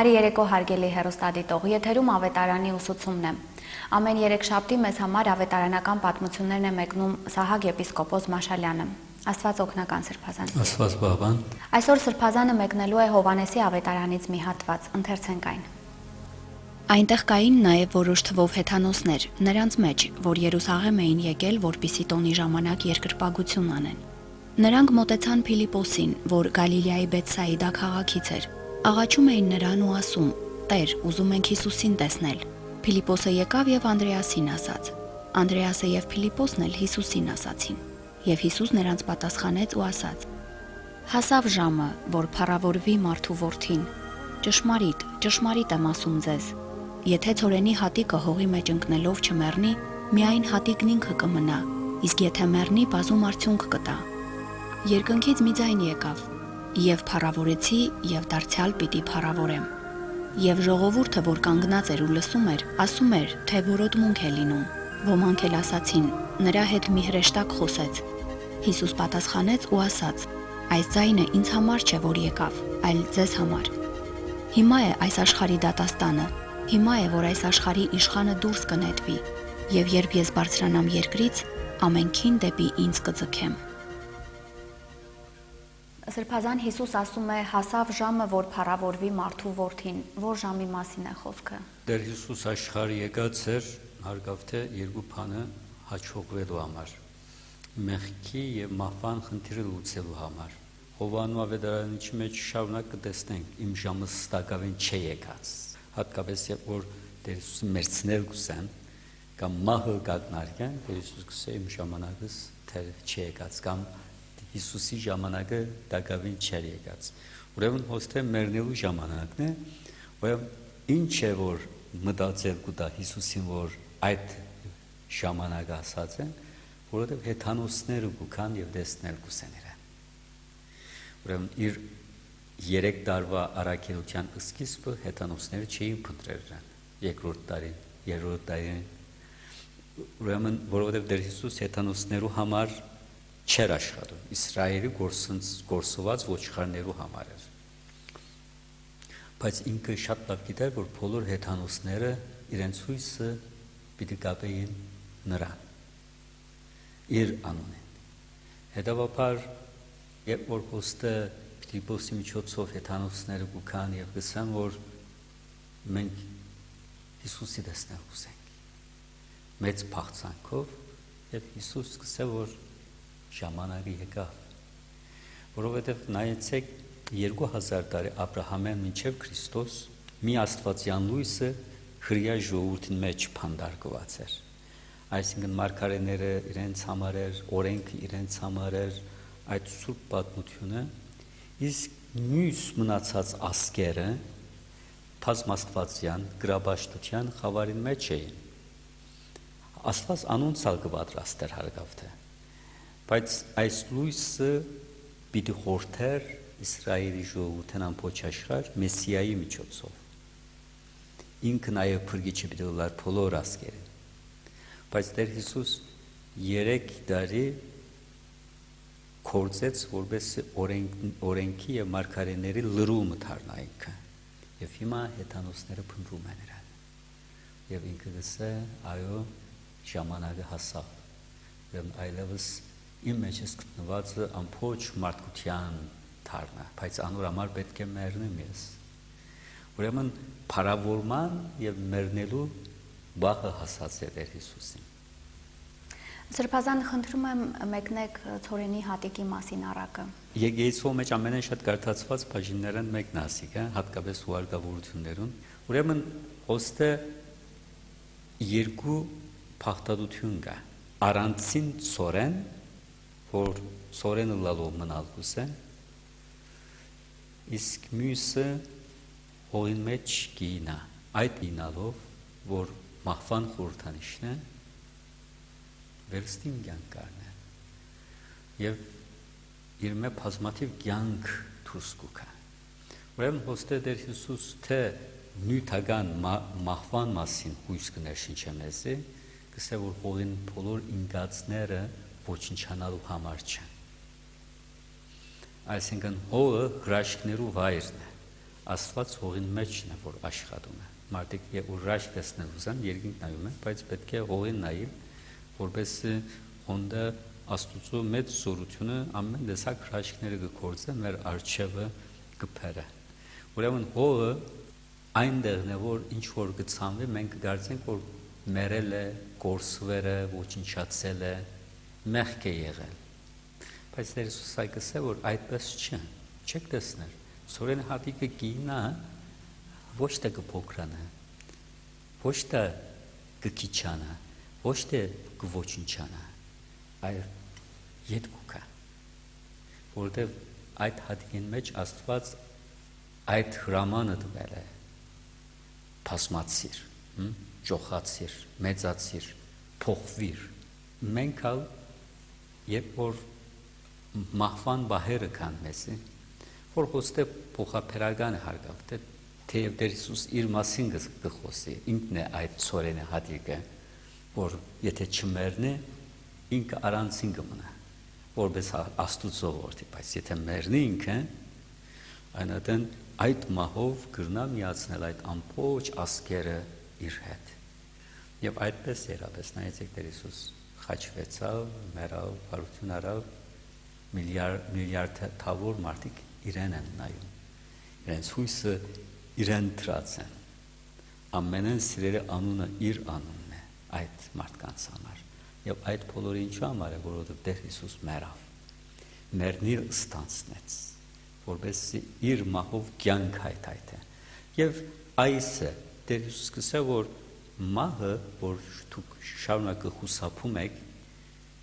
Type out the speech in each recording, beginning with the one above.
Բարի երեկո հարգելի հեռուստադիտող, եթերում ավետարանի ուսուցումն է։ Ամեն երեքշաբթի մեզ համար ավետարանական պատմություններն է մեկնում Սահակ եպիսկոպոս Մաշալյանը։ Աստված օգնական Սրբազան։ Աստված բավան։ Այսօր Սրբազանը մեկնելու է Հովանեսի ավետարանից մի հատված, ընթերցենք այն։ Այնտեղ կային նաև որոշ թվով հեթանոսներ, նրանց մեջ, որ Երուսաղեմ էին եկել, որպիսի տոնի ժամանակ երկրպագություն անեն։ Նրանք մոտեցան Փիլիպոսին, որ Գալիլեայի Բեթսայիդա քաղաքից էր։ Աղաչում էին նրան ու ասում. «Տեր, ուզում ենք Հիսուսին տեսնել»։ Փիլիպոսը եկավ եւ Անդրեասին ասաց։ Անդրեասը եւ Փիլիպոսն էլ Հիսուսին ասացին։ Եվ Հիսուս նրանց պատասխանեց ու ասաց. «Հասավ ժամը, որ փառավորվի մարդու որդին։ Ճշմարիտ, ճշմարիտ եմ ասում ձեզ, եթե ցորենի հատիկը հողի մեջ ընկնելով չմեռնի, միայն հատիկն ինքը կմնա, իսկ եթե մեռնի, բազում արդյունք կտա»։ Երկնքից մի ձայն եկավ. «Եվ փառավորեցի, եւ դարձյալ պիտի փառավորեմ»։ Եվ ժողովուրդը, որ կանգնած էր ու լսում էր, ասում էր, թե որոտմունք է լինում։ Ոմանք էլ ասացին. «Նրա հետ մի հրեշտակ խոսեց»։ Հիսուս պատասխանեց ու ասաց. «Այս ձայնը ինձ համար չէ, որ եկավ, այլ ձեզ համար։ Հիմա է այս աշխարհի դատաստանը, հիմա է, որ այս աշխարհի իշխանը դուրս կնետվի, եւ երբ ես բարձրանամ երկրից, ամենքին դեպի ինձ կձգեմ»։ Սրբազան Հիսուս ասում է հասավ ժամը, որ փառավորվի մարդու որդին, որ ժամի մասին է խոսքը։ Դեր Հիսուս աշխարհ եկած էր հարգավ թե երկու բանը հաջողվելու համար, մեղքի եւ մահվան խնդիրը լուծելու համար։ Հովանու ավետարանի մեջ շարունակ կտեսնենք իմ ժամը ստակավին չէ եկած, հատկապես երբ որ Դեր Հիսուսը մերցնել գուսեն կամ մահը կակնարկեն, Դեր Հիսուս գսե իմ ժամանակս թե չէ եկած կամ Հիսուսի ժամանակը դակավին չէր եկած։ Ուրեմն հոստե մեռնելու ժամանակն է, ուրեմն ինչ է որ մտածել կուտա Հիսուսին, որ այդ ժամանակը ասած են, որովհետև հեթանոսները կուքան եւ տեսնել կուսեն իրեն։ Ուրեմն իր 3 տարվա առաքելության սկիզբը հեթանոսները չէին փնտրել իրեն։ Երկրորդ տարին, երրորդ տարին։ Ուրեմն որովհետև Տեր Հիսուս հեթանոսներու համար չէր աշխատում, Իսրայելի գործված ոչխարներու համար էր։ Բայց ինքը շատ լավ գիտեր, որ բոլոր հեթանոսները իրենց հույսը պիտի կապեին նրան, իր անունին։ Հետևաբար, երբ որ հոստը Փիլիպոսի միջոցով հեթանոսները գուքան եւ գսան, որ մենք Հիսուսի տեսնել կուզենք, մեծ փախցանքով, եւ Հիսուս սկսե որ ժամանակը եկավ, որովհետև նայեցեք 2000 տարի Աբրահամեն մինչև Քրիստոս մի աստվածյան լույսը հրյա ժողովրդին մեջ փանդարկված էր, այսինքն մարգարեները իրենց համար էր, օրենքը իրենց համար էր, այդ սուրբ պատմությունը, իսկ մյուս մնացած ասկերը բազմաստվածյան գրաբաշխության խավարին մեջ էին, Աստված անուն ցալ կպատրաստեր հարգավ թե։ Բայց այս լույսը պիտի խորթեր Իսրայելի ժողովրդին ամբողջ աշխարհ Մեսիայի միջոցով։ Ինքը նաև փրկիչը պիտի լար բոլոր ազգերին։ Բայց Տեր Հիսուս 3 տարի կործեց, որպեսզի օրենքի եւ մարգարեների լրումը դառնա ինքը։ Եվ հիմա հեթանոսները փնտրում են իրեն։ Եվ ինքը գսե, այո, ժամանակը հասավ։ Եվ այլևս իմ մեջ ես գտնված ամբողջ մարդկության դառնա, բայց անոր համար պետք է մեռնեմ ես։ Ուրեմն փառավորման եւ մեռնելու բախը հասած է Տեր Հիսուսին։ Սրբազան խնդրում եմ մեկնեք ցորենի հատիկի մասին առակը։ Եկեղեցու մեջ ամենեն շատ կարդացված բաժիններն մեկն ասիկ է, հատկապես ուղարկավորություններուն։ Ուրեմն հոստը երկու փախտadություն կա։ Առանցին ցորեն, որ ցորենը լալով մնալ կուսե, իսկ մյուսը հողին մեջ գինա, այդ գինալով, որ մահվան խորհրդանիշն է, վերստին կյանք կարն է, և իր մե բազմաթիվ կյանք դուրս կուքա։ Ուրեմն հոստե Տեր Հիսուս թե նյութական մահվան մասին հույս կներշինչե մեզի, կսե որ հողին բոլոր ինգացները ոչնչանալու համար չեն։ Այսինքն հողը հրաշքներու վայրն է, Աստված հողին մեջն է, որ աշխատում է։ Մարդիկ ուժ տեսնել ուզան, երկինք նայում են, բայց պետք է հողին նայել, որպեսզի ոնդը Աստուծո մեծ զորությունը ամեն տեսակ հրաշքները կգործեն մեր արժևը կփերը։ Ուրեմն հողը այնտեղն է, որ ինչ որ կցանվի, մենք կգործենք, որ մերել է, կորսվել է, ոչնչացել է, մեղք է եղել։ Բայց Տեր Հիսուսը ասել, որ այդպես չէ։ Չեք տեսնել։ Սորեն հատիկը գինա ոչ թե կփոքրանա, ոչ թե կքիչանա, ոչ թե կոչնչանա, այլ յետքուկա, որտեղ այդ հատիկին մեջ Աստված այդ հրամանը տվել է, փասմացիր, ճոխացիր, մեծացիր, փոխվիր։ Մենք ալ երբ որ մահվան բահերը կան մեզի, որ խոստե փոխապերական է հարգավ, թեև Տեր Հիսուս իր մասին կխոսի, ինքն է այդ ծորենը հատիկը, որ եթե չմեռնի, ինքը առանցին կմնա, որպես Աստուծո որդի, բայց եթե մեռնի ինքը, այնատեն այդ մահով կրնա միացնել այդ ամբողջ ազգերը իր հետ։ Եվ այդպես երապես նայեցեք Տեր Հիսուս խաչվեցավ, մեռավ, բարություն արավ, միլիարդավոր մարդիկ իրեն են նայում, իրենց հույսը իրեն դրած են, ամենեն սիրելի անունը իր անունն է այդ մարդկանց համար, և այդ բոլորը ինչու համար է, որովհետև Տեր Հիսուս մեռավ, մեռնիլ ստանցնեց, որպեսզի իր մահով կյանք հայթայթե, և այս է Տեր Հիսուս կսե, որ մահը, որ դուք շարունակը խուսափում եք,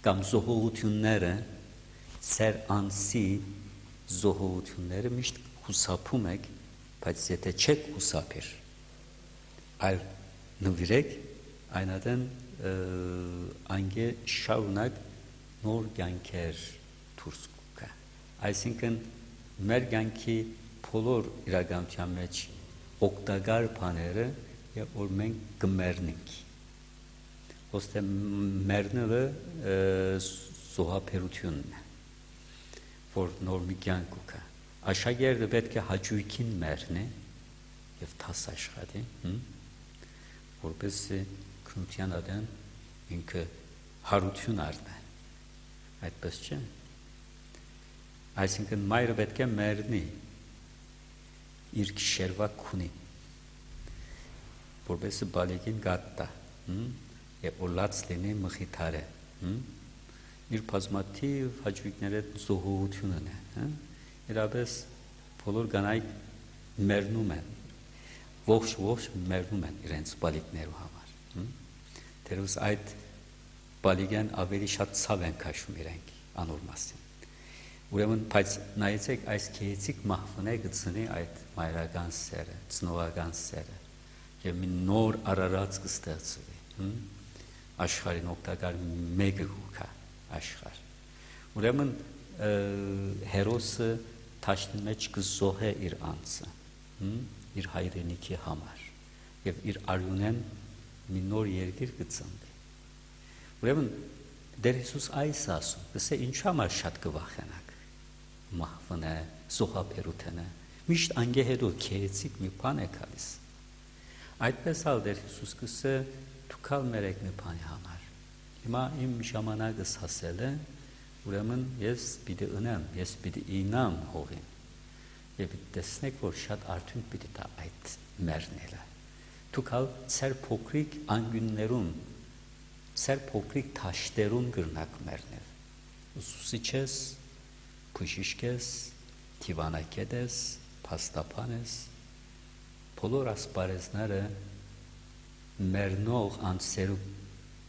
կամ զոհողությունները, ծեր անսի զոհողությունները միշտ խուսափում եք, բայց եթե չեք խուսափիր, այլ նվիրեք, այնատեն անգե շարունակ նոր կյանքեր դուրս կգա։ Այսինքն մեր կյանքի բոլոր իրականության մեջ օգտակար բաները, եւ որ մենք կմեռնենք։ Ոստե մեռնելը զոհաբերությունն է, որ նոր մի կյանք կգա։ Աշակերտը պետք է հաճույքին մեռնի եւ դաս աշխատի, որպեսզի քնության ադեն ինքը հարություն առնի։ Այդպես չէ։ Այսինքն մայրը պետք է մեռնի իր գիշերվա քունի, որպեսզի բալիկին գատտա, եւ որ լաց լինի մխիթարը, իր բազմաթիվ հաճույքները զոհողությունն է, իրապես բոլոր կանայք մեռնում են, ողջ մեռնում են իրենց բալիկներու համար, դերուս այդ բալիկյան ավելի շատ ցավ են քաշում իրենք անոր մասին։ Ուրեմն, բայց նայեցեք այս քեեցիկ մահվն է գցնի այդ մայրական սերը, ծնողական սերը, եւ մի նոր արարած կստեղծվի, աշխարհին օգտակար մեկը կա աշխարհ։ Ուրեմն հերոսը թաշնի մեջ կզոհե իր անձը, իր հայրենիքի համար, եւ իր արյունեն մի նոր երկիր կծնվի։ Ուրեմն Տեր Հիսուս այս ասում, ասե ինչ համար շատ կվախենակ մահվն է, զոհաբերութն է, միշտ անգե հետո քեեցիկ մի բան է գալիս։ Այդպես ալ Տեր Հիսուս կսե դուք ալ մերեք մի բանի համար։ Հիմա իմ ժամանակս հասել է, ուրեմն ես պիտի ընեմ, ես պիտի ինամ հողին։ Եվ տեսնեք, որ շատ արդյունք պիտի տա այդ մեռնելը։ Դուք ալ ծեր փոքրիկ անգյուններում, ծեր փոքրիկ թաշտերում կրնակ մեռնել։ Ուսուցիչես, բժիշկես, դիվանագետես, փաստաբանես, բոլոր ասպարեզները մեռնող անձերու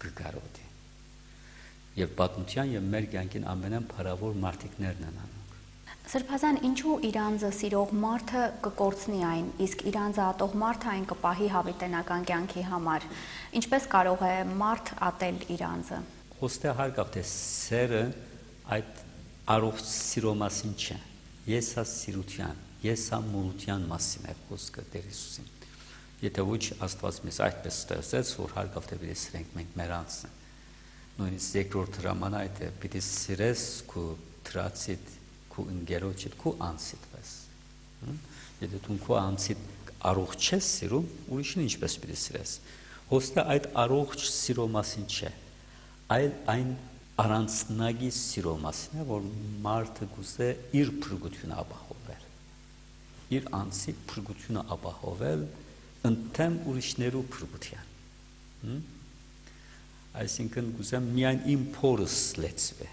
կգարոդի։ Եվ պատմության եւ մեր կյանքին ամենափարավոր մարդիկներն են անում։ Սրբազան, ինչու իրանձը սիրող մարդը կկորցնի այն, իսկ իրանձը ատող մարդը այն կպահի հավիտենական կյանքի համար։ Ինչպես կարող է մարդ ատել իրանձը։ Ոստե հարգավ թե սերը այդ առողջ սիրո մասին չէ։ Եսա սիրության, եսա մուրության մասին է խոսքը Տեր Հիսուսին։ Եթե ոչ Աստված մեզ այդպես ստեղծեց, որ հարգավ թե պիտի սիրենք մենք մեր անձը։ Նույնիսկ երկրորդ հրամանը այդ է, պիտի սիրես քո թրացիդ, քո ընկերոջիդ, քո անձիդ պես։ Եթե դու քո անձիդ առողջ ես սիրում, ուրիշին ինչպես պիտի սիրես։ Հոստը այդ առողջ սիրո մասին չէ, այլ այն առանձնագի սիրո մասին է, որ մարդը գուզե իր փրկությունը ապահովել, իր անձի փրկությունը ապահովել ընդդեմ ուրիշներու փրկության։ Այսինքն գուզեմ միայն իմ փորս լեցվի,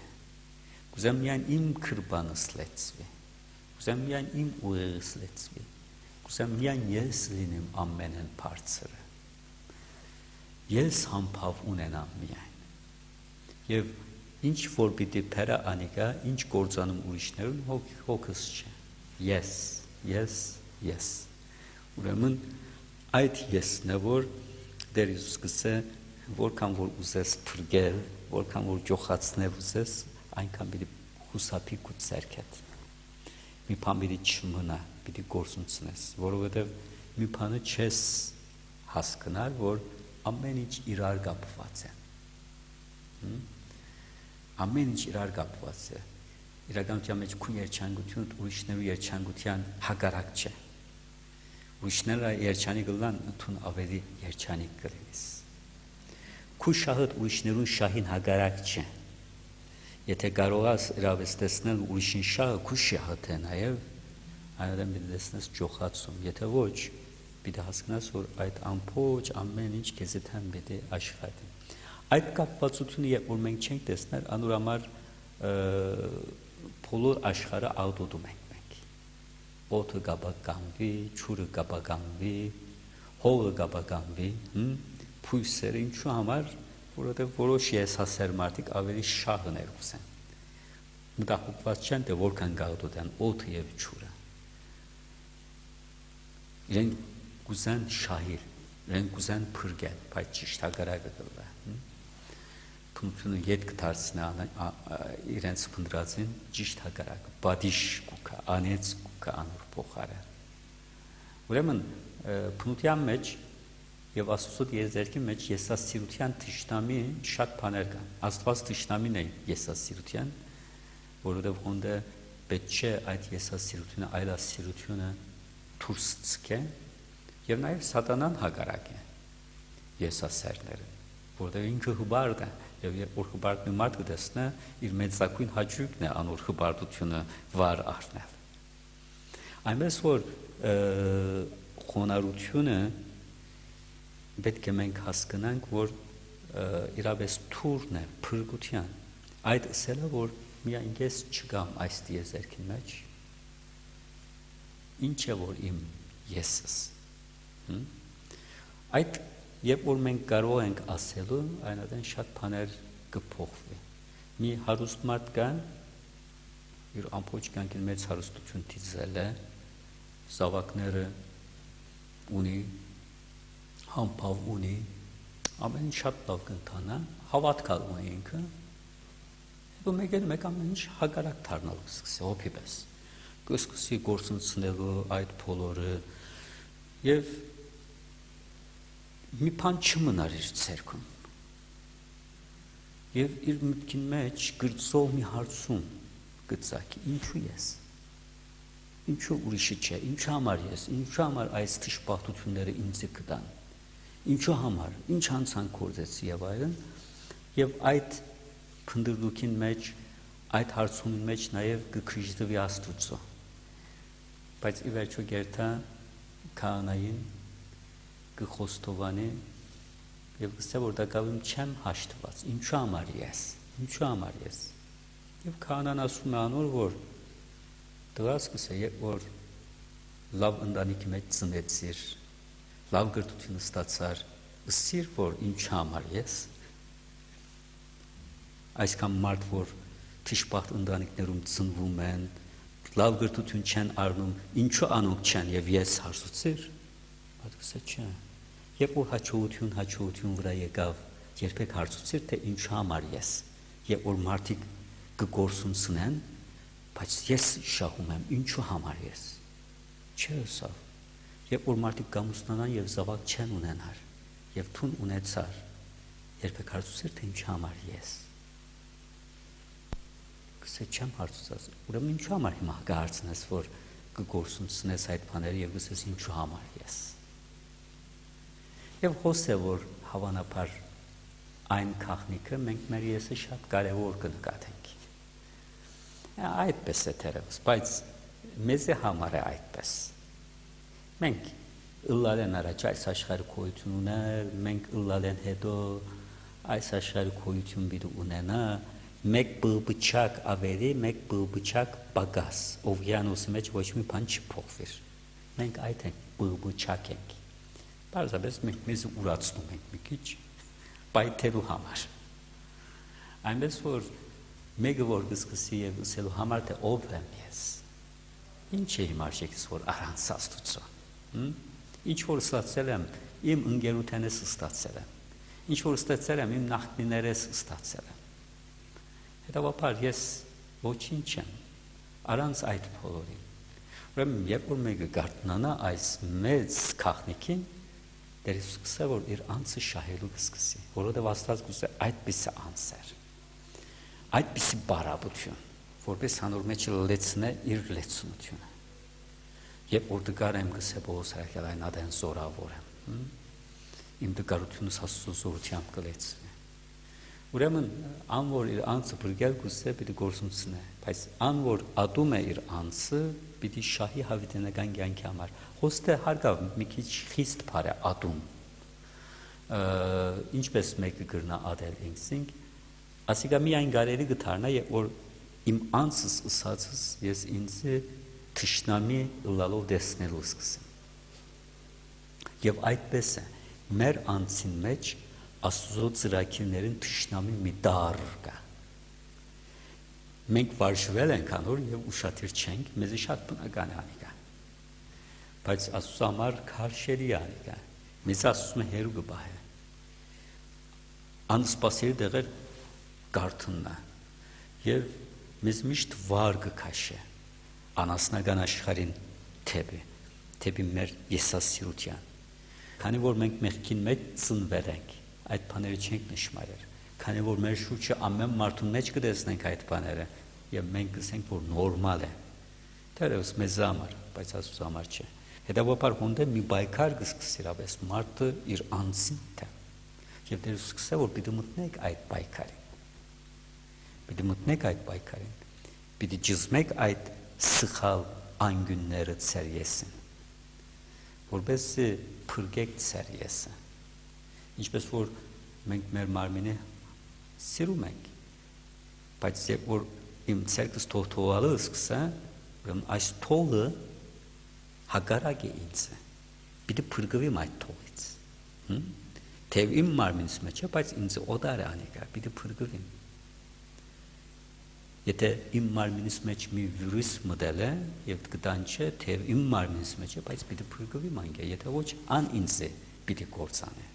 գուզեմ միայն իմ քրբանս լեցվի, գուզեմ միայն իմ ուղեղս լեցվի, գուզեմ միայն ես լինեմ ամենեն բարձրը, ես համբավ ունենամ միայն, և ինչ որ պիտի փերը անիկա, ինչ գործանում ուրիշներուն հոգս չէ, ես, ուրեմն այդ եսն է, որ Տեր Հիսուս կսե, որքան որ ուզես փրկել, որքան որ ջոխացնել ուզես, այնքան պիտի խուսափի քո ձեռքդ, մի բան պիտի չմնա, պիտի գործունցնես, որովհետև մի բանը չես հասկնալ, որ ամեն ինչ իրար կապված է, ամեն ինչ իրար կապված է, իրականության մեջ քո երջանկությունը ուրիշներու երջանկության հակառակ չէ, ուրիշները երջանիկ կլան, դու ավելի երջանիկ կլինես, քո շահդ ուրիշներուն շահին հակառակ չէ, եթե կարող ես իրավես տեսնել ուրիշին շահը, քո շահդ է նաև, այնուհետև պիտի տեսնես ջոխացում, եթե ոչ, պիտի հասկանաս, որ այդ ամբողջ ամեն ինչ քեզիդ համ պիտի աշխատի։ Այդ կապվածությունը, երբ որ մենք չենք տեսնել, անուրամար բոլոր աշխարհը աղտոտում ենք մենք։ Օդը կապականվի, ջուրը կապականվի, հողը կապականվի, փույսերը ինչու համար, որովհետև որոշ եսասեր մարդիկ ավելի շահներ ուզեն։ Մտահոգված չեն, թե որքան կաղտոտեն օդը եւ ջուրը։ Իրենք կուզեն շահել, իրենք կուզեն փրկել, բայց ճիշտ հակառակը կլա։ Փնությունը ետ կդարձնի իրենց փնտրածին ճիշտ հակառակը, բադիշ կուքա, անեց կուքա անոր փոխարեն։ Ուրեմն փնության մեջ եւ Աստծո եզերքի մեջ եսասիրության թշնամի շատ բաներ կան։ Աստված թշնամին է եսասիրության, որովհետեւ հոնդը պետք չէ այդ եսասիրությունը, այլասիրությունը դուրս ցկե, եւ նաեւ սատանան հակառակ է եսասերները, որովհետեւ ինքը հբարդ է եւ երբ որ հբարդն մարդ կտեսնա, իր մեծակույն հաճույքն է անոր հբարդությունը վար առնել։ Այնպես որ խոնարհությունը պետք է մենք հասկանանք, որ իրավես թուրն է փրկության, այդ ասելը, որ միայն ես չգամ այս դիեզերքի մեջ, ինչ է որ իմ եսս, այդ երբ որ մենք կարող ենք ասելու, այնադեն շատ բաներ կփոխվի, մի հարուստ մարդ կա, իր ամբողջ կյանքին մեծ հարստություն դիզել է, զավակները ունի, համբավ ունի, ամեն ինչ շատ լավ կընթանա, հավատքալ ունի ինքը, եւ մեկ ամեն ինչ հակառակ դառնալու սկսի, հոգի պես, կսկսի գործընծնելու այդ բոլորը, եւ մի բան չմնար իր ցերքում, եւ իր մտքին մեջ գրծող մի հարցում գծակի, ինչու ես, ինչու ուրիշը չէ, ինչու համար ես, ինչու համար այս թշպախտությունները ինձ կտան, ինչու համար, ինչ հանցանք գործեցի եւ այլն, եւ այդ փնդրդուքին մեջ, այդ հարցումին մեջ նաեւ կքրիժդվի Աստուծո, բայց ի վերջո գերտա քահանային կխոստովանի եւ գսե որ դակավում չեմ հաշտված, ինչու համար ես, եւ քահանան ասում է անոր, որ դրաս կսե, որ լավ ընտանիքի մեջ ծնեցիր, լավ գրթություն ստացար, ըսիր, որ ինչու համար ես, այսքան մարդ, որ թշպախտ ընտանիքներում ծնվում են, լավ գրթություն չեն առնում, ինչու անոնք չեն եւ ես հարցուցիր, բայց կսե չէ, երբ որ հաջողություն վրա եկավ, երբեք հարցուցիր, թե ինչու համար ես, երբ որ մարդիկ կգործունցնեն, բայց ես շահում եմ, ինչու համար ես, չէ սավ, երբ որ մարդիկ կամուսնանան եւ զավակ չեն ունենար, եւ թուն ունեցար, երբեք հարցուցիր, թե ինչու համար ես, կսե չեմ հարցուցած, ուրեմն ինչու համար հիմա կհարցնես, որ կգործունցնես այդ բաները եւ գսես ինչու համար ես։ Եվ հոսե որ հավանաբար այն քաղնիկը մենք մեր եսը շատ կարևոր կնկատենք։ Այդպես է թերևս, բայց մեզ է համար է այդպես։ Մենք ըլլալ են առաջ այս աշխարհի գոյություն ունել, մենք ըլլալ են հետո այս աշխարհի գոյություն պիտի ունենա, մեկ բջակ ավելի, մեկ բջակ պակաս, օվկիանոսի մեջ ոչ մի բան չփոխվի։ Մենք այդ ենք, բջակ ենք։ Պարզապես մենք մեզ ուրացնում ենք մի քիչ պայթելու համար։ Այնպես որ մեկը որ կսկսի եւ ասելու համար թե ով եմ ես։ Ինչ է հիմար շեքս որ առանց Աստծո։ Ինչ որ ստացել եմ, իմ ընկերութենս ստացել եմ։ Ինչ որ ստացել եմ, իմ նախնիներս ստացել եմ։ Հետևաբար ես ոչինչ եմ առանց այդ բոլորին։ Ուրեմն երբ որ մեկը գարտնանա այս մեծ քաղնիկին, դեր սկսե որ իր անձը շահելու կսկսի, որովհետև Աստված գուցե այդպիսի անձեր, այդպիսի բարապություն, որպես հանոր մեջ լեցնե իր լեցունությունը։ Երբ որ դգար եմ գսե Պողոս Արաքելյան ադեն զորավոր եմ, իմ դգարությունս Աստծո զորությամբ կլեցնի։ Ուրեմն ան որ իր անձը բրգել գուսե պիտի գործունցնե, բայց ան որ ադում է իր անձը պիտի շահի հավիտենական կյանքի համար։ Հոստե հարգավ մի քիչ խիստ բարե ադում։ Ինչպես մեկը գրնա ադել ինքսինք, ասիկա միայն գարերի գթարնա, երբ որ իմ անձս ըսածս ես ինձ թշնամի լալով դեսնելու սկսեմ։ Եվ այդպես է, մեր անձին մեջ Աստծո ծրագիրներին թշնամի մի դար կա։ Մենք վարժվել ենք անոր եւ ուշադիր չենք, մեզ շատ բնական է անիկա։ Բայց Աստծո համար քարշերի անիկա։ Մեզ ասում է հերու գբահե։ Անսպասելի դեղեր գարթուննա եւ մեզ միշտ վար կքաշե։ Անասնական աշխարհին թեպի մեր եսասիրության։ Քանի որ մենք մեղքին մեջ ծնվել ենք, այդ բաները չենք նշмарել։ Քանի որ մեր շուրջը ամեն մարդու մեջ կտեսնենք այդ բաները եւ մենք կսենք որ նորմալ է։ Դերևս մեզ համար, բայց Աստծո համար չէ։ Հետևաբար հոնդե մի բայկար կսկսի իրապես մարդը իր անձին թե։ Եվ դեր սկսե որ պիտի մտնեք այդ բայկարին։ Պիտի մտնեք այդ բայկարին։ Պիտի ճզմեք այդ սխալ անգյունները ծեր եսին։ Որպեսզի փրկեք ծեր եսը։ Ինչպես որ մենք մեր մարմինը սիրում ենք, բայց երբ որ իմ ցերկս թողթողալը սկսա, ուրեմն այս թողը հակառակ է ինձ, պիտի փրկվեմ այդ թողից, թեև իմ մարմինս մեջ է, բայց ինձ օտար է անիկա, պիտի փրկվեմ։ Եթե իմ մարմինս մեջ մի վիրուս մտել է եւ գտան չէ, թեև իմ մարմինս մեջ է, բայց պիտի փրկվեմ անգե, եթե ոչ ան ինձ է պիտի կործանե։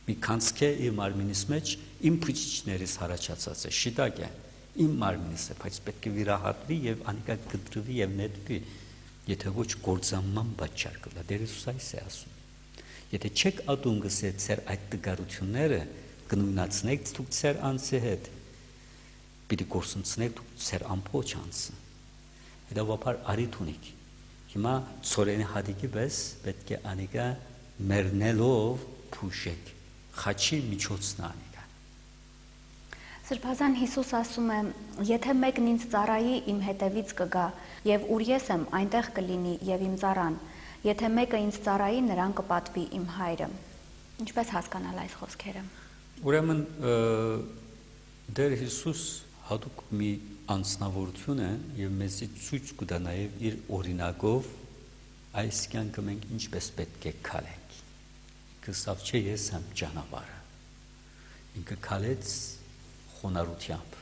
Մի կանցքե իմ մարմինիս մեջ իմ փուչիչներից հարաճած է, շիտակ է, իմ մարմինս է, բայց պետք է վիրահատվի եւ անիկա կտրվի եւ նետվի, եթե ոչ կործանման պատճառ կլա։ Տեր Հիսուս այս է ասում։ Եթե չեք ադում գսե ծեր այդ տգարությունները, կնույնացնեք դուք ծեր անձի հետ, պիտի գործունցնեք դուք ծեր ամբողջ անձը։ Հետևաբար արիթ ունիք։ Հիմա ծորենի հադիկի պես պետք է անիկա մեռնելով փուշեք։ Խաչի միջոցն անիկա։ Սրբազան Հիսուս ասում է. եթե մեկն ինձ ծառայի, իմ հետևից կգա, եւ ուր ես եմ, այնտեղ կլինի եւ իմ ծառան։ Եթե մեկը ինձ ծառայի, նրան կպատվի իմ հայրը։ Ինչպես հասկանալ այս խոսքերը։ Ուրեմն Տեր Հիսուս հատուկ մի անձնավորություն է եւ մեզի ցույց կտա նաեւ իր օրինակով այս կյանքը մենք ինչպես պետք է քալենք։ Կսավ չէ ես եմ ճանապարհը։ Ինքը քալեց խոնարհությամբ։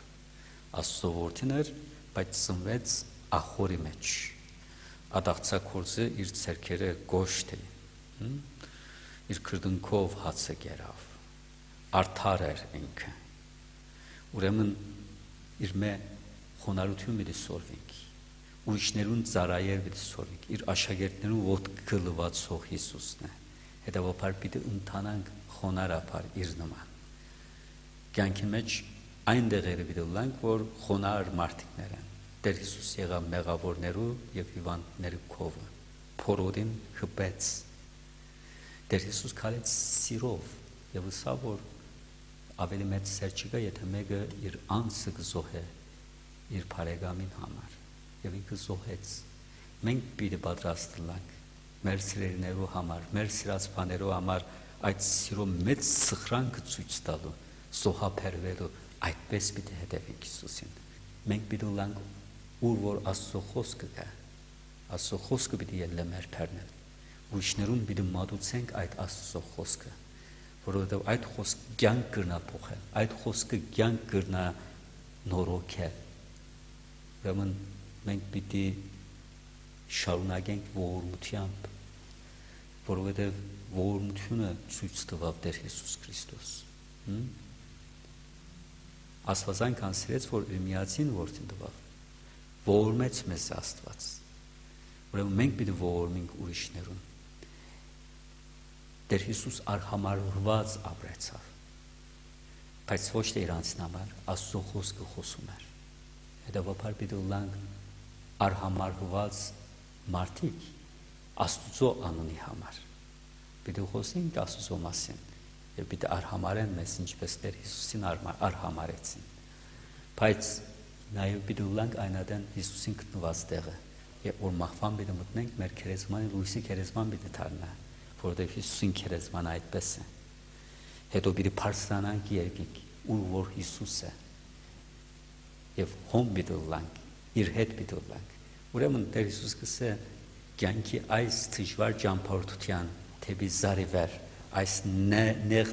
Աստծո որդին էր, բայց ծնվեց ախորի մեջ։ Ադաղցակորձը իր ցերքերը գոշտ է։ Իր քրդունքով հացը գերավ։ Արդար էր ինքը։ Ուրեմն իր մե խոնարհություն մի դիսորվենք։ Ուրիշներուն ծառայեր մի դիսորվենք։ Իր աշակերտներուն ոտքը լվացող Հիսուսն է։ Հետևաբար պիտի ընթանանք խոնարհապար իր նման։ Կյանքի մեջ այն դեղերը պիտի լանք, որ խոնարհ մարդիկներ են։ Տեր Հիսուս եղավ մեղավորներու եւ հիվանդների քովը, փորոդին հպեց։ Տեր Հիսուս քալեց սիրով եւ ուսա որ ավելի մեծ սեր չկա, եթե մեկը իր անձը կզոհե իր բարեկամին համար եւ ինքը զոհեց։ Մենք պիտի պատրաստ լինենք մեր սիրելիներու համար, մեր սիրած բաներու համար այդ սիրո մեծ սխրանքը ցույց տալու, զոհաբերվելու, այդպես պիտի հետևենք Հիսուսին։ Մենք պիտի լինենք ուր որ Աստծո խոսքը կա, Աստծո խոսքը պիտի ելնե մեր բերնել։ Ուրիշներուն պիտի մատուցենք այդ Աստծո խոսքը, որովհետև այդ խոսքը կյանք կրնա փոխել, այդ խոսքը կյանք կրնա նորոգել։ Ուրեմն մենք պիտի շարունակենք ողորմությամբ, որովհետև ողորմությունը ցույց տվավ Տեր Հիսուս Քրիստոս։ Աստվածանքան սիրեց, որ իր միածին որդին տվավ, ողորմեց մեզ Աստված։ Ուրեմն մենք պիտի ողորմենք ուրիշներուն։ Տեր Հիսուս արհամարհված ապրեցավ, բայց ոչ թե իրանցին համար Աստծո խոսքը խոսում էր։ Հետևաբար պիտի լինենք արհամարհված մարդիկ Աստծո անունի համար։ Պիտի խոսենք Աստծո մասին եւ պիտի արհամարեն մեզ ինչպես Տեր Հիսուսին արհամարեցին։ Բայց նաեւ պիտի լինենք այնադեն Հիսուսին գտնված տեղը եւ որ մահվան պիտի մտնենք մեր քերեզման լույսի քերեզման պիտի դառնա, որովհետեւ Հիսուսին քերեզման այդպես է։ Հետո պիտի բարձրանանք երկիկ ուր որ Հիսուս է եւ հոմ պիտի լինենք իր հետ պիտի լինենք։ Ուրեմն Տեր Հիսուս կսե կյանքի այս դժվար ճամփորդության թեպի զարիվեր այս նեղ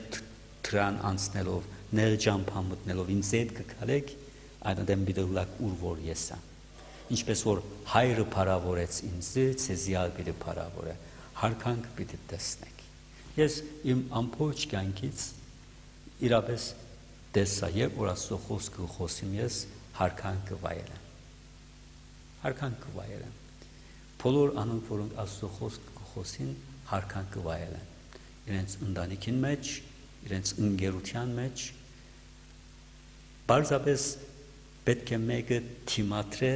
թրան անցնելով, նեղ ճամփա մտնելով ինձ հետ կգալեք, այնադեմ պիտի լակ ուր որ ես եմ։ Ինչպես որ հայրը փարավորեց ինձ, ցեզի ալ պիտի փարավորե, հարկանք պիտի տեսնեք։ Ես իմ ամբողջ կյանքից իրապես տեսա եւ որ Աստծո խոսքը խոսիմ ես հարկանք կվայելեմ։ Հարկանք կվայելեմ։ Բոլոր անոնք, որոնք Աստծո խոսքը խոսին, հարկանք կվայելեն։ Իրենց ընտանիքին մեջ, իրենց ընկերության մեջ, բարձրապես պետք է մեկը թիմադրե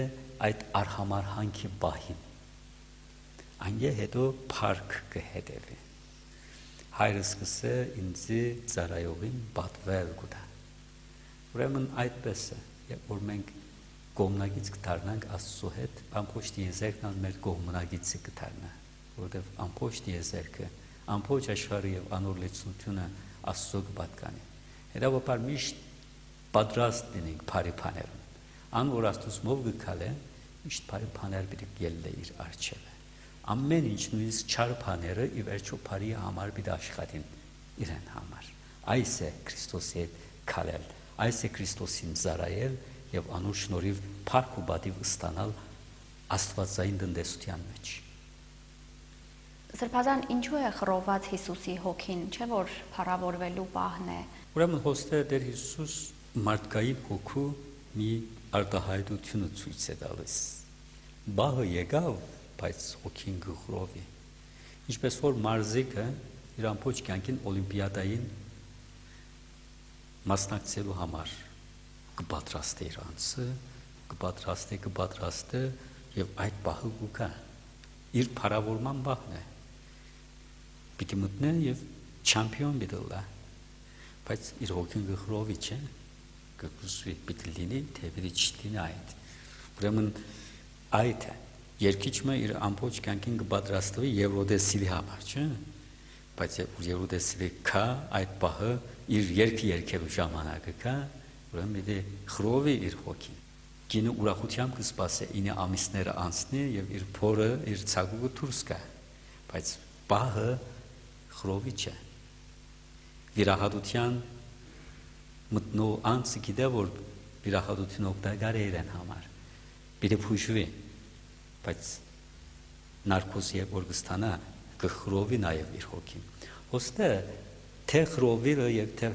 այդ արհամարհանքի բահին։ Անգե հետո փառք կհետևի։ Հայրս կսե ինձի ծառայողին պատվել գուտա։ Ուրեմն այդպես է, երբ որ մենք կողմնակից կդառնանք Աստծո հետ, ամբողջ դիեզերքն մեր կողմնակիցը կդառնա, որովհետև ամբողջ դիեզերքը, ամբողջ աշխարհը եւ անոր լեցությունը Աստծո կպատկանի։ Հետևաբար միշտ պատրաստ լինենք բարի բաներուն։ Ան որ Աստծո մով գկալե, միշտ բարի բաներ պիտի ելնե իր արչեվը։ Ամեն ինչ նույնիսկ չար բաները ի վերջո բարի համար պիտի աշխատին իրեն համար։ Այս է Քրիստոսի հետ քալել, այս է Քրիստոսին ծառայել եւ անոր շնորհիվ փառք ու բադիվ ստանալ Աստվածային տնտեսության մեջ։ Սրբազան ինչու է խռոված Հիսուսի հոգին, չէ՞ որ փառավորվելու պահն է։ Ուրեմն հոստե Տեր Հիսուս մարդկային հոգու մի արտահայտությունը ցույց է տալիս։ Բահը եկավ, բայց հոգին գխռովի։ Ինչպես որ մարզիկը իր ամբողջ կյանքին օլիմպիադային մասնակցելու համար կպատրաստե իր անձը, կպատրաստե եւ այդ բահը գուկա իր փառավորման բահն է։ Պիտի մտնե եւ չամպիոն պիտի լա, բայց իր հոգին գխռովի չէ, կգուսվի պիտի լինի, թե պիտի չլինի այդ։ Ուրեմն այդ է, երկիչը իր ամբողջ կյանքին կպատրաստվի Եվրոդեսիլի համար, չէ՞։ Բայց որ Եվրոդեսիլի կա այդ բահը իր երկելու ժամանակը կա, ուրեմն պիտի խռովի իր հոգին։ Կինը ուրախությամբ կսպասի 9 ամիսները անցնի եւ իր փորը, իր ցագուկը դուրս գա, բայց բահը խռովի չէ։ Վիրահատության մտնող անձը գիտե որ վիրահատությունը օգտակար է իրեն համար։ Պիտի փուշվի, բայց նարկոզի որ կստանա կխռովի նաեւ իր հոգին։ Ոստե թե խռովիլը եւ թե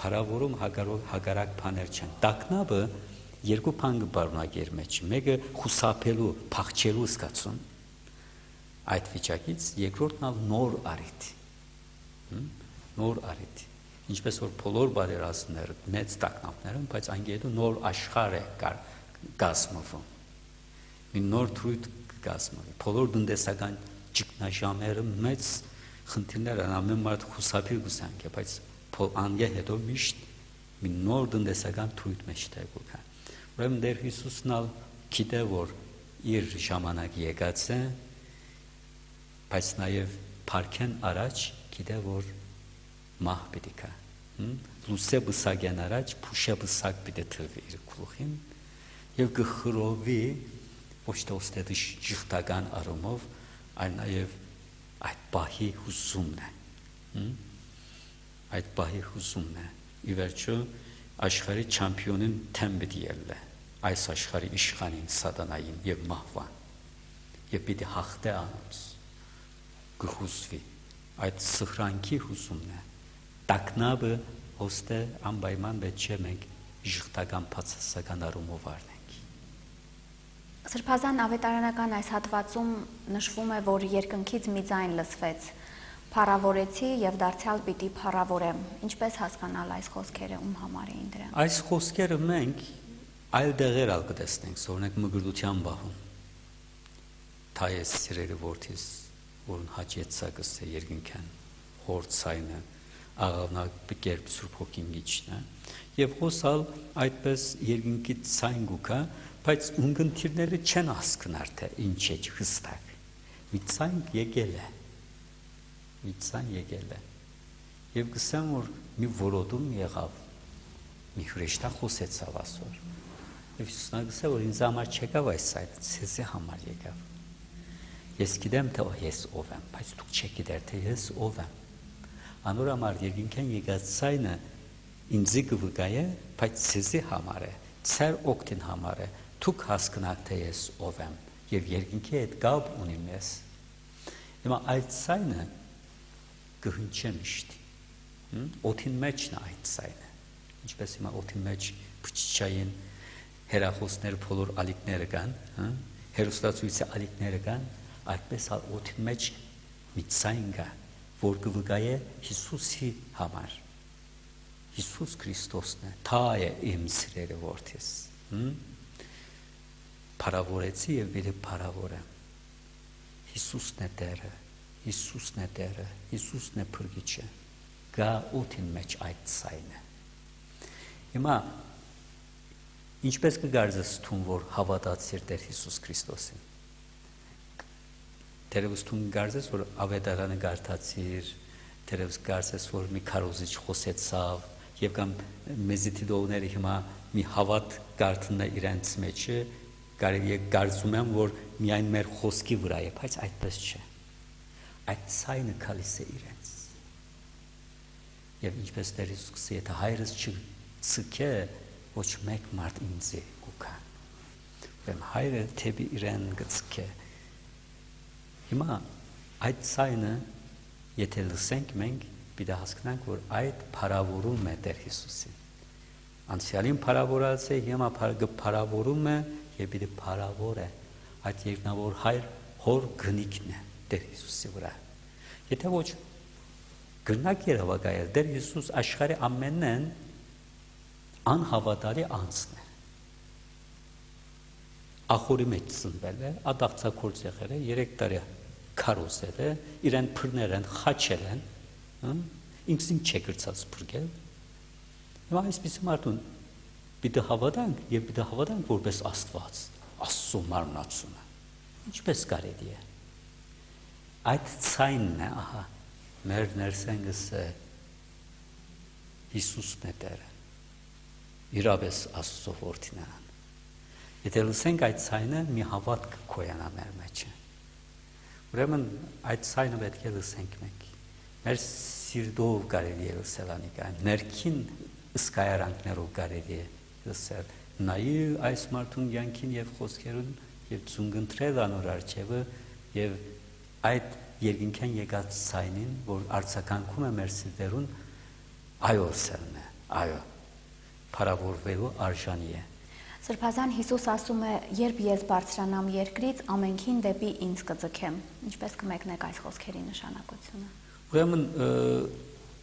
փառավորում հագարակ բաներ չեն։ Տակնաբը երկու բան կբարունակի իր մեջ։ Մեկը խուսափելու, փախչելու զգացում այդ վիճակից, երկրորդն ալ նոր առիթ։ Նոր առիթ։ Ինչպես որ բոլոր բարերարները մեծ տակնապներ են, բայց անգետո նոր աշխարհ է կազմվում։ մի նոր թույլ կազմի։ Բոլոր տնտեսական ճգնաժամերը մեծ խնդիրներ են, ամեն մարդ խուսափիր գուսանք է, բայց անգե հետո միշտ մի նոր տնտեսական թույլ մեջտեղ կգա։ Ուրեմն Տեր Հիսուսն ալ գիտե, որ իր ժամանակը եկած է, բայց նաև փառքեն առաջ գիտե, որ մահ պիտի գա։ Լուսե բսակեն առաջ, փուշե բսակ պիտի թվի իր գլուխին եւ գխրովի ոչ թե ոստեդի շղթական առումով, այլ նաև այդ բահի հուսումն է։ Այդ բահի հուսումն է։ Ի վերջո աշխարհի չամպիոնին թեմ պիտի ելնե, այս աշխարհի իշխանին սատանային եւ մահվան, եւ պիտի հաղթե անոնց գխուսվի, այդ սխրանքի հուսումն է։ Տակնաբը ոստե անպայման պետք չէ մենք ժխտական բացասական առումով առնենք։ Սրբազան ավետարանական այս հատվածում նշվում է, որ երկնքից մի ձայն լսվեց. «Փառավորեցի եւ դարձյալ պիտի փառավորեմ»։ Ինչպես հասկանալ այս խոսքերը, ում համար էին դրանք։ Այս խոսքերը մենք այլ դեղեր ալ կտեսնենք, օրինակ մգրդության բահում։ Թայես սիրելի որդիս, որն հաճեցակս է երկնքան, խորցայնը, աղավնակ կերպ Սուրբ Հոգին գիչն է, եւ հոսալ այդպես երկնքի ցայն գուկա, բայց ունգընտիրները չեն հասկնար թե ինչ է հստակ։ Մի ցայն եկել է։ Մի ցայն եկել է։ Եվ գսեմ, որ մի որոտում եղավ, մի հրեշտա խոսեցավ ասոր։ Եվ Հիսուսն ասավ, որ ինձ համար չեկավ այս ցայնը, ցեզի համար եկավ։ Ես գիտեմ, թե ես ով եմ, բայց դուք չեք գիտեր, թե ես ով եմ։ Անոր համար երկնքան եկած ցայնը ինձի կվկայե, բայց ցեզի համար է, ցեր օգտին համար է։ Դուք հասկանաք, թե ես ով եմ, եւ երկնքի հետ կապ ունիմ ես։ Հիմա այդ ցայնը կհնչե միշտ։ Օդին մեջն է այդ ցայնը։ Ինչպես հիմա օդին մեջ փչչային հերախոսներ բոլոր ալիքները կան, հերոստացույցի ալիքները կան, այդպես օդին մեջ մի ցայն կա, որ կվկայե Հիսուսի համար։ Հիսուս Քրիստոսն է, թա է իմ սիրելի որդիս։ Փառավորեցի եւ պիտի փառավորեմ։ Հիսուսն է Տերը, Հիսուսն է Տերը, Հիսուսն է Փրկիչը։ Գա օդին մեջ այդ ցայնը։ Հիմա ինչպես կգարձես թուն, որ հավատացիր Տեր Հիսուս Քրիստոսին։ Տերևս թուն կգարձես, որ ավետարանը գարտացիր, տերևս կգարձես, որ մի քարոզիչ խոսեցավ, եւ կամ մեզի դիդողները հիմա մի հավատ գարտնը իրենց մեջ է, կարելի է կարծում եմ, որ միայն մեր խոսքի վրա է, բայց այդպես չէ։ Այդ ցայնը քալիս է իրենց։ Եվ ինչպես Տեր Հիսուսը եթե հայրս չցկե, ոչ մեկ մարդ ինձ կուքա։ Ուրեմն հայրը թեպի իրեն գցկե։ Հիմա այդ ցայնը եթե լսենք մենք պիտի հասկանանք, որ այդ փառավորում է Տեր Հիսուսին։ Անցյալին փառավորած է, հիմա փառավորում է եւ պիտի փառավոր է։ Այդ երկնավոր հայր հոր գնիկն է Տեր Հիսուսի վրա։ Եթե ոչ գնակ երևակայել, Տեր Հիսուս աշխարհի ամենն անհավատալի անձն է։ Ախորի մեջ ծնվել է, ադաղցակորձ եղել է, 3 տարի քարոզել է, իրեն փրներ են, խաչել են, ինքսին չեկրծած փրկել։ Հիմա այսպիսի մարդուն պիտի հավատանք եւ պիտի հավատանք որպես Աստված, Աստծո մարմնացումը։ Ինչպես կարելի է։ Այդ ցայնն է, ահա, մեր ներսենգս է Հիսուսն է Տերը։ Իրավես Աստծո որդին է։ Եթե լսենք այդ ցայնը, մի հավատք կոյանա մեր մեջ։ Ուրեմն այդ ցայնը պետք է լսենք մենք։ Մեր սիրտով կարելի է լսել անիկա, ներքին ըսկայարանքներով կարելի է լսել։ Նայի այս մարդուն յանքին եւ խոսքերուն եւ ծունգընտրել անոր արջևը եւ այդ երկնքան եկած ցայնին, որ արձականքում է մեր սիրտերուն, այո սելն է, այո, փառավորվելու արժանի է։ Սրբազան Հիսուս ասում է, երբ ես բարձրանամ երկրից, ամենքին դեպի ինձ կձգեմ։ Ինչպես կմեկնեք այս խոսքերի նշանակությունը։ Ուրեմն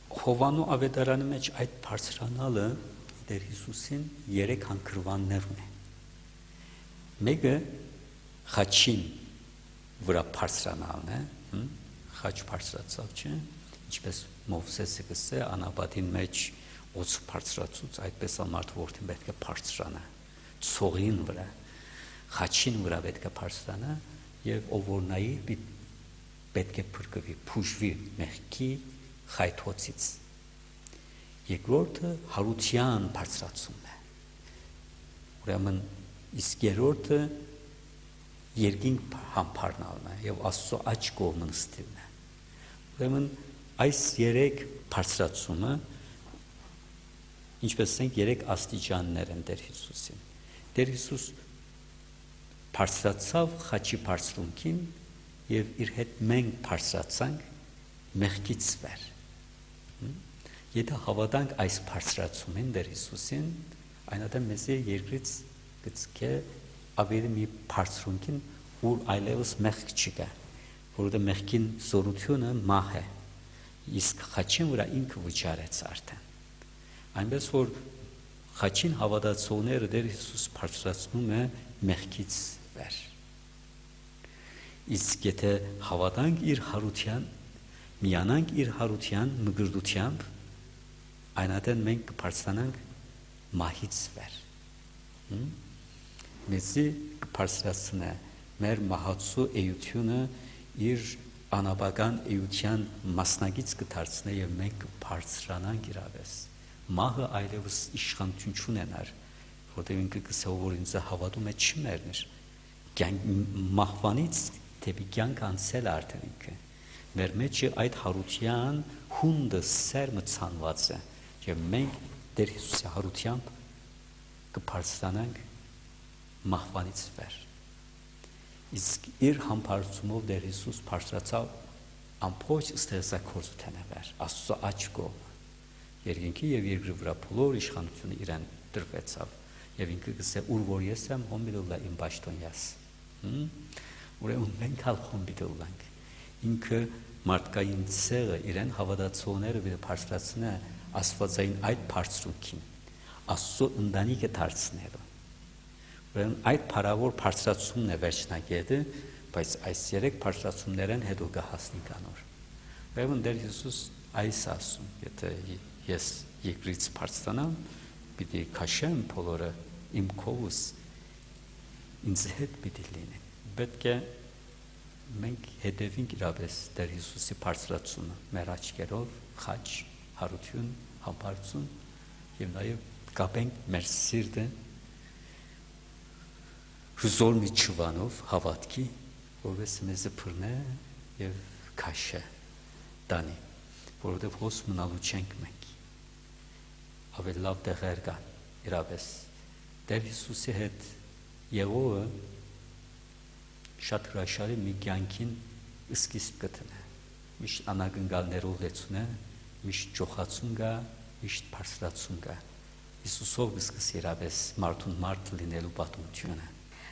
Հովանու ավետարանի մեջ այդ բարձրանալը Տեր Հիսուսին 3 հանգրվաններ ունի։ Մեկը խաչին վրա բարձրանալն է, խաչ բարձրացավ, չէ՞, ինչպես Մովսեսը գսե անապատին մեջ օծ բարձրացուց, այդպես ամարդ որդին պետք է բարձրանա, ցողին վրա, խաչին վրա պետք է բարձրանա եւ ով որ նայի պետք է փրկվի, փուժվի մեղքի խայթոցից։ Երկրորդը հարության բարձրացումն է։ Ուրեմն իսկ երրորդը երկինք համբարնալն է եւ Աստծո աջ կողմը նստելն է։ Ուրեմն այս երեք բարձրացումը, ինչպես ասենք, երեք աստիճաններ են Տեր Հիսուսին։ Տեր Հիսուս բարձրացավ խաչի բարձրունքին եւ իր հետ մենք բարձրացանք մեղքից վեր։ Եթե հավատանք այս բարձրացումին Տեր Հիսուսին, այնատեղ մեզ երկրից գցկե ավելի մի բարձրունքին, որ այլևս մեղք չկա, որովհետեւ մեղքին զորությունը մահ է, իսկ խաչին վրա ինքը վճարեց արդեն։ Այնպես որ խաչին հավատացողները Տեր Հիսուս բարձրացնում է մեղքից վեր։ Իսկ եթե հավատանք իր հարության, միանանք իր հարության մգրդությամբ, այնատեն մենք կբարձրանանք մահից վեր։ Մեզի կբարձրացնե մեր մահացու էությունը իր անաբական էության մասնագից կդարձնե եւ մենք կբարձրանանք իրավես։ Մահը այլևս իշխանություն չունենար, որտեղ ինքը կսա որ ինձ հավատում է չմեռներ։ Մահվանից դեպի կյանք անցել արդեն ինքը։ Մեր մեջ այդ հարության հունդը սերմը ցանված է եւ մենք Տեր Հիսուսի հարությամբ կբարձրանանք մահվանից վեր։ Իսկ իր համբարձումով Տեր Հիսուս բարձրացավ ամբողջ ստեղծագործության վեր, Աստծո աջ կողմը։ Երկինքի եւ երկրի վրա բոլոր իշխանությունը իրեն տրվեցավ եւ ինքը գսե ուր որ ես եմ հոմիլուլա իմ պաշտոնյաս։ Ուրեմն մենք հալ հոմիլուլանք։ Ինքը մարդկային ցեղը իրեն հավատացողները վրա բարձրացնե աստվածային այդ բարձրունքին, Աստծո ընտանիքը դարձնելու։ Ուրեմն այդ փառավոր բարձրացումն է վերջնագետը, բայց այս երեք բարձրացումներն հետո կհասնի կանոր։ Ուրեմն Տեր Հիսուս այս ասում, եթե ես երկրից բարձրանամ, պիտի քաշեմ բոլորը իմ քովս, ինձ հետ պիտի լինեն։ Պետք է մենք հետևենք իրապես Տեր Հիսուսի բարձրացումը մեր աչքերով, խաչ, հարություն, համբարձում եւ նաեւ կապենք մեր սիրտը հզոր մի ճվանով հավատքի, որովհետեւ մեզ բռնե եւ քաշե տանի, որովհետեւ հոս մնալու չենք մենք։ Ավելի լավ տեղեր կան իրապես Տեր Հիսուսի հետ եղողը շատ հրաշալի մի կյանքին սկիզբ կտնե, միշտ անագնգալներով լեցուն է, միշտ ճոխացում կա, միշտ բարձրացում կա։ Հիսուսով կսկսի իրապես մարդուն մարդ լինելու պատմությունը։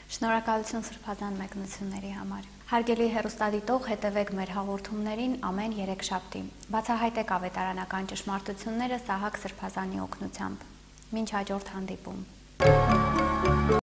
Շնորհակալություն սրբազան մեկնությունների համար։ Հարգելի հեռուստադիտող, հետևեք մեր հաղորդումներին ամեն երեքշաբթի։ Բացահայտեք ավետարանական ճշմարտությունները Սահակ Սրբազանի օգնությամբ։ Մինչ հաջորդ հանդիպում։